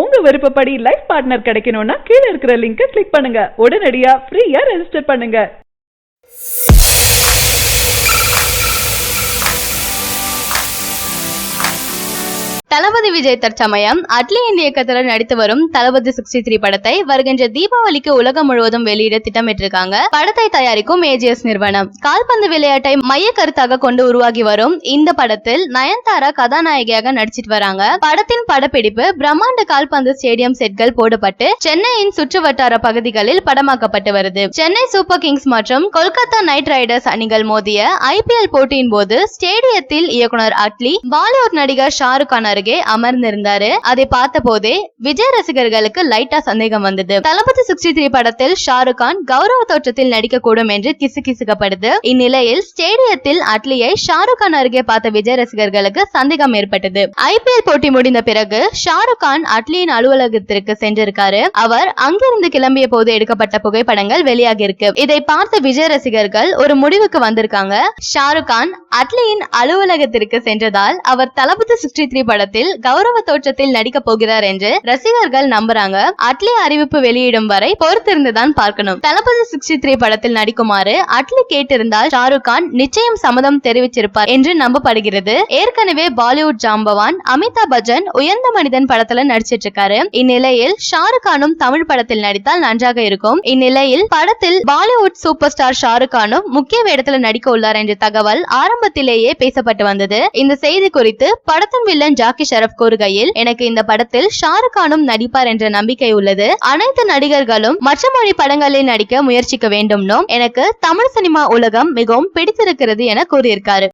உங்க விருப்பப்படி life partner கிடைக்கணும்னா கீழே இருக்கிற லிங்கை கிளிக் பண்ணுங்க. உடனடியா ஃப்ரீயா ரெஜிஸ்டர் பண்ணுங்க. தளபதி விஜய் தற்சமயம் அட்லியின் இயக்கத்தில் நடித்து வரும் தளபதி 63 படத்தை வருகின்ற தீபாவளிக்கு உலகம் முழுவதும் வெளியிட திட்டமிட்டிருக்காங்க. படத்தை தயாரிக்கும் ஏஜிஎஸ் நிறுவனம். கால்பந்து விளையாட்டை மைய கருத்தாக கொண்டு உருவாகி வரும் இந்த படத்தில் நயன்தாரா கதாநாயகியாக நடிச்சிட்டு வராங்க. படத்தின் படப்பிடிப்பு பிரம்மாண்ட கால்பந்து ஸ்டேடியம் செட்கள் போடப்பட்டு சென்னையின் சுற்று வட்டார பகுதிகளில் படமாக்கப்பட்டு வருது. சென்னை சூப்பர் கிங்ஸ் மற்றும் கொல்கத்தா நைட் ரைடர்ஸ் அணிகள் மோதிய IPL போட்டியின் போது ஸ்டேடியத்தில் இயக்குனர் அட்லி பாலிவுட் நடிகர் ஷாருக் கான் அமர்ந்திருந்தாரு. அதை பார்த்த போதே விஜய் ரசிகர்களுக்கு லைட்டா சந்தேகம் வந்தது. தளபதி 63 படத்தில் ஷாருக் கான் கௌரவ தோற்றத்தில் நடிக்கக்கூடும் என்று கிசுகிசுக்கப்படுது. இந்நிலையில் ஸ்டேடியத்தில் அட்லியை ஷாருக் கான் அருகே பார்த்த விஜய் ரசிகர்களுக்கு சந்தேகம் ஏற்பட்டது. IPL போட்டி முடிந்த பிறகு ஷாருக் கான் அட்லியின் அலுவலகத்திற்கு சென்றிருக்காரு. அவர் அங்கிருந்து கிளம்பிய போது எடுக்கப்பட்ட புகைப்படங்கள் வெளியாகி இருக்கு. இதை பார்த்த விஜய் ரசிகர்கள் ஒரு முடிவுக்கு வந்திருக்காங்க. ஷாருக் கான் அட்லியின் அலுவலகத்திற்கு சென்றதால் அவர் தளபதி 63 படத்தில் கௌரவ தோற்றத்தில் நடிக்க போகிறார் என்று ரசிகர்கள் நம்புறாங்க. அட்லி அறிவிப்பு வெளியிடும் வரை பொறுத்திருந்துதான் பார்க்கணும். தளபதி 63 படத்தில் நடிக்குமாறு அட்லி கேட்டிருந்தால் ஷாருக் கான் நிச்சயம் சம்மதம் தெரிவிச்சிருப்பார் என்று நம்பப்படுகிறது. ஏற்கனவே பாலிவுட் ஜாம்பவான் அமிதாப் பச்சன் உயர்ந்த மனிதன் படத்துல நடிச்சிட்டு இருக்காரு. இந்நிலையில் ஷாருக் கானும் தமிழ் படத்தில் நடித்தால் நன்றாக இருக்கும். இந்நிலையில் படத்தில் பாலிவுட் சூப்பர் ஸ்டார் ஷாருக் கானும் முக்கிய வேடத்துல நடிக்க உள்ளார் என்ற தகவல் ஆரம்பத்திலேயே பேசப்பட்டு வந்தது. இந்த செய்தி குறித்து படத்தின் வில்லன் ஜாக்கி ஷரப் கூறுகையில், எனக்கு இந்த படத்தில் ஷாருக் கானும் நடிப்பார் என்ற நம்பிக்கை உள்ளது. அனைத்து நடிகர்களும் மற்ற மொழி படங்களில் நடிக்க முயற்சிக்க வேண்டும். எனக்கு தமிழ் சினிமா உலகம் மிகவும் பிடித்திருக்கிறது என கூறியிருக்காரு.